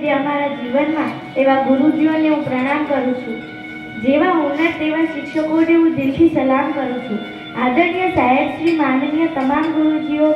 છે અમારા જીવનમાં એવા ગુરુજીઓને હું પ્રણામ કરું છું. જેવા હોનાર તેવા શિક્ષકોને હું દિલથી સલામ કરું છું. આદરણીય સાહેબ શ્રી, માનનીય તમામ ગુરુજીઓ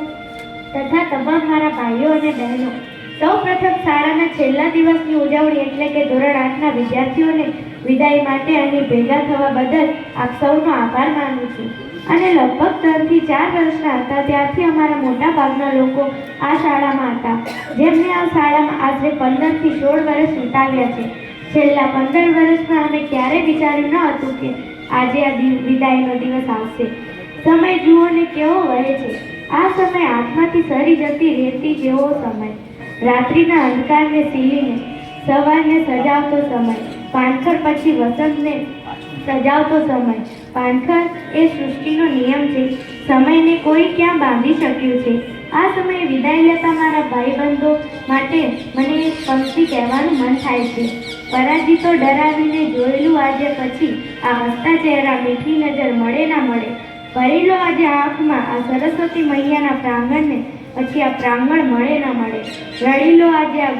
તથા તમામ મારા ભાઈઓ અને બહેનો, સૌ પ્રથમ શાળાના છેલ્લા દિવસની ઉજવણી એટલે કે ધોરણ 8ના વિદ્યાર્થીઓને વિદાય માટે અહીં ભેગા થવા બદલ આપ સૌનો આભાર માનું છું. અને લગભગ 3 થી 4 વર્ષના હતા ત્યારથી અમારા મોટા ભાગના લોકો આ શાળામાં હતા, જેમને આ શાળામાં આશરે 15 થી 16 વર્ષ વિતાવ્યા છે. છેલ્લા 15 વર્ષમાં અમે ક્યારેય વિચાર્યું ન હતું કે આજે આ વિદાયનો દિવસ આવશે. સમય જુઓ ને કેવો વહે છે. આ સમય હાથમાંથી સરી જતી રેતી જેવો સમય, રાત્રિના અંધકારને સીલીને સવારને સજાવતો સમય, પાનખર પછી વસંતને સજાવતો સમય. પાનખર એ સૃષ્ટિનો નિયમ છે, સમયને કોઈ ક્યાં બાંધી શક્યું છે. આ સમયે વિદાય લેતા મારા ભાઈબંધો માટે મને એક પંક્તિ કહેવાનું મન થાય છે. પરાજિતો ડરાવીને જોયેલું આજે પછી, આ હસતા ચહેરા મીઠી નજર મળે ના મળે. ભરી લો આજે આંખમાં આ સરસ્વતી મૈયાના પ્રાંગણને, પછી આ પ્રાંગણ મળે ના મળે. રડી લો આજે આ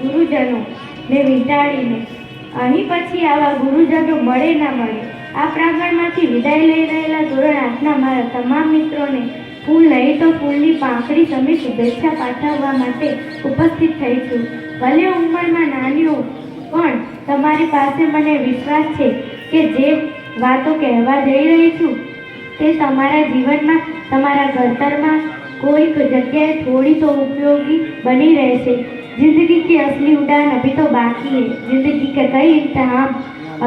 ગુરુજનો ને વીંટાળીને, અહીં પછી આવા ગુરુજનો મળે ના મળે. આ પ્રાંગણમાંથી વિદાય લઈ રહેલા ધોરણ 8ના મારા તમામ મિત્રોને ફૂલ નહીં તો ફૂલની પાંખડી સમી શુભેચ્છા પાઠવવા માટે ઉપસ્થિત થઈ છું. ભલે ઉંમરમાં નાની હોઉં, પણ તમારી પાસે મને વિશ્વાસ છે કે જે વાતો કહેવા જઈ રહી છું તે તમારા જીવનમાં, તમારા ઘડતરમાં કોઈક જગ્યાએ થોડી તો ઉપયોગી બની રહેશે. जिंदगी की असली उड़ान अभी तो बाकी है, जिंदगी के कई इम्तिहान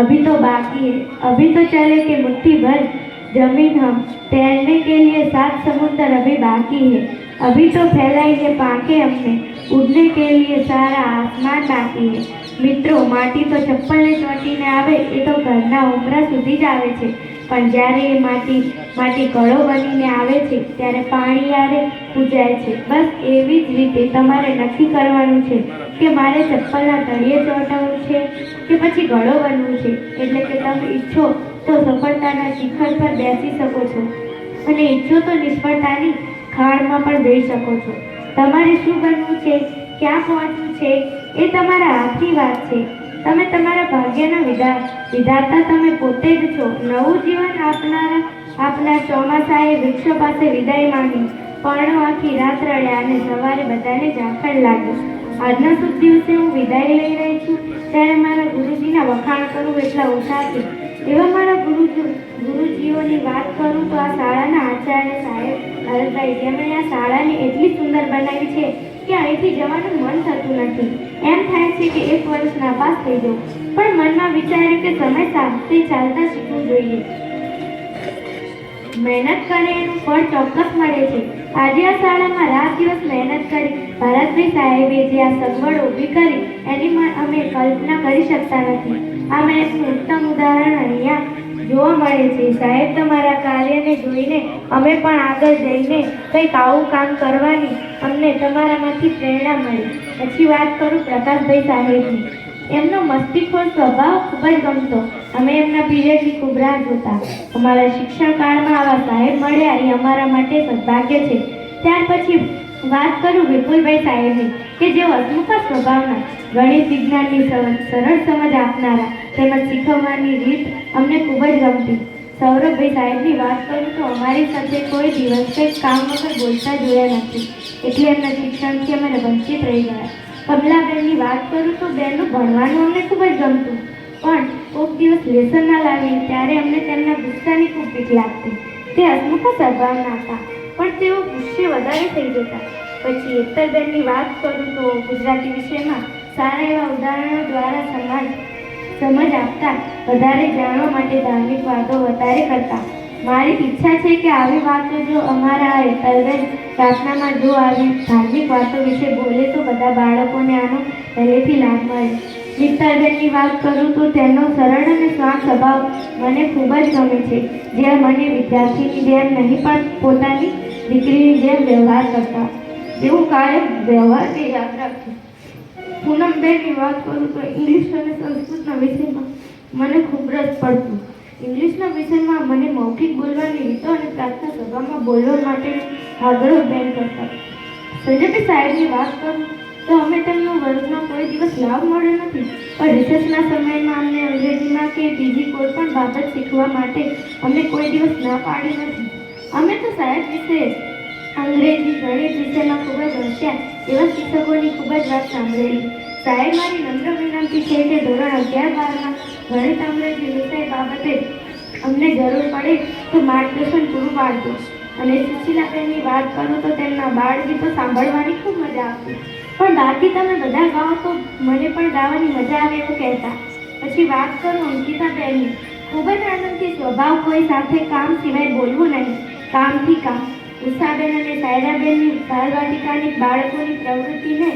अभी तो बाकी है. अभी तो चले के मुट्ठी भर जमीन हम, तैरने के लिए 7 समुंदर अभी बाकी है. अभी तो फैलाई है पांखें हमने, उड़ने के लिए सारा आसमान बाकी है. મિત્રો, માટી તો ચપ્પલને ચોંટીને આવે એ તો ઘરના ઉંબરા સુધી જ આવે છે, પણ જ્યારે એ માટી કળો બનીને આવે છે ત્યારે પાણી યારે પૂજાય છે. બસ એવી જ રીતે તમારે નક્કી કરવાનું છે કે મારે ચપ્પલના તળિયે ચોંટવું છે કે પછી ઘડો બનવું છે. એટલે કે તમે ઈચ્છો તો સફળતાના શિખર પર બેસી શકો છો અને ઈચ્છો તો નિષ્ફળતાની ખાડમાં પણ જઈ શકો છો. તમારે શું બનવું છે, ક્યાં પહોંચવું છે એ તમારા હાથની વાત છે. તમે તમારા ભાગ્યના વિધાતા તમે પોતે જ છો. નવું જીવન આપનાર ચોમાસાએ વૃક્ષો પાસે વિદાય માંગી, પર્ણો આખી રાત રડ્યા અને સવારે બધાને ઝાકળ લાગ્યો. આજના શુભ દિવસે હું વિદાય લઈ રહી છું ત્યારે મારા ગુરુજીના વખાણ કરું એટલા ઓછા છે. એવા મારા ગુરુજીઓની વાત કરું તો આ શાળાના આચાર્ય સાહેબ ભરતભાઈ, જેમણે આ શાળાને એટલી સુંદર બનાવી છે કે અહીંથી જવાનું મન થતું નથી. એમ થાય છે કે 1 વર્ષ નાપાસ થઈ જવું, પણ મનમાં વિચાર્યું કે સમય સાથે ચાલતા શીખવું જોઈએ. મહેનત કરે એનું ફળ ચોક્કસ મળે છે. આજે આ શાળામાં રાત દિવસ મહેનત કરી ભરતભાઈ સાહેબે જે આ સગવડ ઊભી કરી એની અમે કલ્પના કરી શકતા નથી. આ મહેનતનું ઉત્તમ ઉદાહરણ અહીંયા જોવા મળે છે. સાહેબ, તમારા કાર્યને જોઈને અમે પણ આગળ જઈને કંઈક આવું કામ કરવાની અમને તમારામાંથી પ્રેરણા મળી. પછી વાત કરું પ્રકાશભાઈ સાહેબની. એમનો મસ્તીખોર સ્વભાવ ખૂબ જ ગમતો. અમે એમના પીરિયડની ખૂબ રાહ જોતા. અમારા શિક્ષણ કાળમાં આવા સાહેબ મળ્યા એ અમારા માટે સદભાગ્ય છે. ત્યાર પછી વાત કરું વિપુલભાઈ સાહેબની, કે જેઓ હસમુખા સ્વભાવના, ગણિત વિજ્ઞાનની સરળ સમજ આપનારા તેમજ શીખવવાની રીત અમને ખૂબ જ ગમતી. સૌરભભાઈ સાહેબની વાત કરું તો અમારી સાથે કોઈ દિવસ કંઈક કામ વગર બોલતા જોયા નથી, એટલે એમના શિક્ષણથી અમે વંચિત રહી ગયા. કમલાબેનની વાત કરું તો બેનનું ભણવાનું અમને ખૂબ જ ગમતું, પણ કોઈક દિવસ લેસન ના લાવીએ ત્યારે અમને તેમના ગુસ્સાની ખૂબ બીક લાગતી. તે હસમુખા સ્વભાવના હતા, પણ તેઓ ગુસ્સે વધારે થઈ જતા. પછી એકતરબેનની વાત કરું તો ગુજરાતી વિષયમાં સારા એવા ઉદાહરણો દ્વારા સમજ આપતા, વધારે જાણવા માટે ધાર્મિક વાતો વધારે કરતા. મારી ઈચ્છા છે કે આવી વાતો જો અમારા એકતરબેન પ્રાર્થનામાં જો આવી ધાર્મિક વાતો વિશે બોલે તો બધા બાળકોને આનો પહેલેથી લાભ મળે. મિત્તલબેનની વાત કરું તો તેમનો સરળ અને શાંત સ્વભાવ મને ખૂબ જ ગમે છે. જે મને વિદ્યાર્થીની જેમ નહીં પણ પોતાની દીકરીની જેમ વ્યવહાર કરતા. એવું કાયમ વ્યવહારને યાદ રાખવું. પૂનમબેનની વાત કરું તો ઇંગ્લિશ અને સંસ્કૃતના વિષયમાં મને ખૂબ રસ પડતું. ઇંગ્લિશના વિષયમાં મને મૌખિક બોલવાની રીતો અને પ્રાર્થના સભામાં બોલવા માટે આગ્રહ બેન કરતા. સંજયભાઈ સાહેબની વાત કરું તો અમે તેમનો વર્ગનો કોઈ દિવસ લાભ મળ્યો નથી. પણ રિસેસના સમયમાં અમને અંગ્રેજીમાં કે બીજી કોઈ પણ બાબત શીખવા માટે અમને કોઈ દિવસ ના પાડી નથી. અમે તો સાહેબ વિશે અંગ્રેજી ગણિત વિષયમાં ખૂબ જ હોશિયાર એવા શિક્ષકોની ખૂબ જ વાત સાંભળેલી. સાહેબ, મારી નમ્ર વિનંતી છે કે ધોરણ 11-12માં ગણિત અંગ્રેજી વિષય બાબતે અમને જરૂર પડે તો માર્ગદર્શન પૂરું પાડજો. અને સુશીલાબેનની વાત કરું તો તેમના બાળ ગીતો સાંભળવાની ખૂબ મજા આવતી. પણ બાકી તમે બધા ગાઓ તો મને પણ ગાવાની મજા આવે એવું કહેતા. પછી વાત કરું અંકિતાબેનની, ખૂબ જ આનંદથી સ્વભાવ, કોઈ સાથે કામ સિવાય બોલવું નહીં, કામથી કામ. ઉષાબેન અને સાયરાબેનની બાળવાટિકાની બાળકોની પ્રવૃત્તિને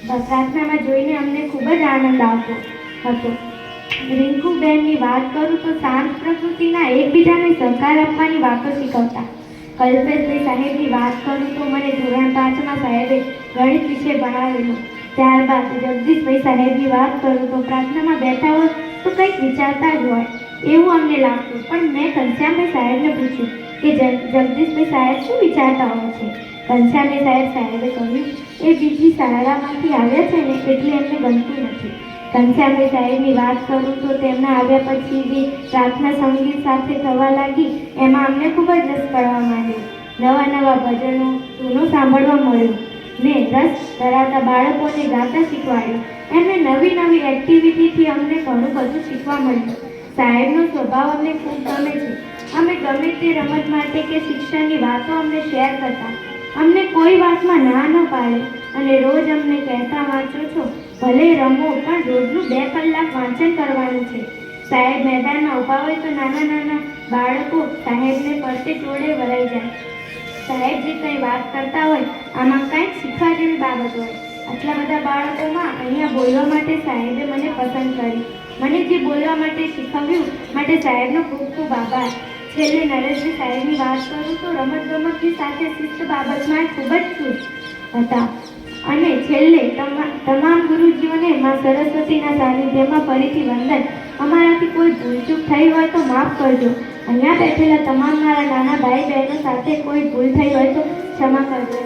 પ્રાર્થનામાં જોઈને અમને ખૂબ જ આનંદ આવતો હતો. રિંકુબેનની વાત કરું તો શાંત પ્રકૃતિના એકબીજાને સહકાર આપવાની વાતો શીખવતા. કલ્પેશભાઈ સાહેબની વાત કરું તો મને ધોરણ 5માં સાહેબે ગણિત વિષય ભણાવેલું. ત્યારબાદ જગદીશભાઈ સાહેબની વાત કરું તો પ્રાર્થનામાં બેઠા હોય તો કંઈક વિચારતા જ હોય એવું અમને લાગતું. પણ મેં ઘનશ્યામભાઈ સાહેબને પૂછ્યું કે જગદીશભાઈ સાહેબ શું વિચારતા હોય છે? ઘનશ્યામભાઈ સાહેબે કહ્યું, એ બીજી શાળામાંથી આવ્યા છે ને એટલે એમને ગમતું નથી. ઘનશ્યામભાઈ સાહેબની વાત કરું તો તેમના આવ્યા પછી જે પ્રાર્થના સંગીત સાથે થવા લાગી એમાં અમને ખૂબ જ રસ પડવા માંડ્યો. નવા નવા ભજનો, ધૂનો સાંભળવા મળ્યું ને રસ ધરાવતા બાળકોને ગાતા શીખવાડ્યું. એમને નવી નવી એક્ટિવિટીથી અમને ઘણું બધું શીખવા મળ્યું. સાહેબનો સ્વભાવ અમને ખૂબ ગમે છે. અમે ગમે તે રમત માટે કે શિક્ષણની વાતો અમને શેર કરતા. અમને કોઈ વાતમાં ના ન પાડે અને રોજ અમને કહેતા, વાંચો છો ભલે રમો પણ રોજનું 2 કલાક વાંચન કરવાનું છે. સાહેબ મેદાનમાં ઊભા હોય તો નાના નાના બાળકો સાહેબને ફરતે જોડે વળાઈ જાય. સાહેબ જે કંઈ વાત કરતા હોય આમાં કંઈક શીખવા જેવી બાબત હોય. આટલા બધા બાળકોમાં અહીંયા બોલવા માટે સાહેબે મને પસંદ કરી. મને જે બોલવા માટે શીખવ્યું માટે સાહેબનો ખૂબ ખૂબ આભાર. છેલ્લે નરેશભાઈ સાહેબની વાત કરું તો રમતગમતની સાથે શિસ્ત બાબતમાં ખૂબ જ ચૂપ હતા. અને છેલ્લે તમામ ગુરુજીઓને માં સરસ્વતીના સાનિધ્યમાં ફરીથી વંદન. અમારાથી કોઈ ભૂલચૂક થઈ હોય તો માફ કરજો. અહીંયા બેઠેલા તમામ મારા નાના ભાઈ બહેનો સાથે કોઈ ભૂલ થઈ હોય તો ક્ષમા કરજો.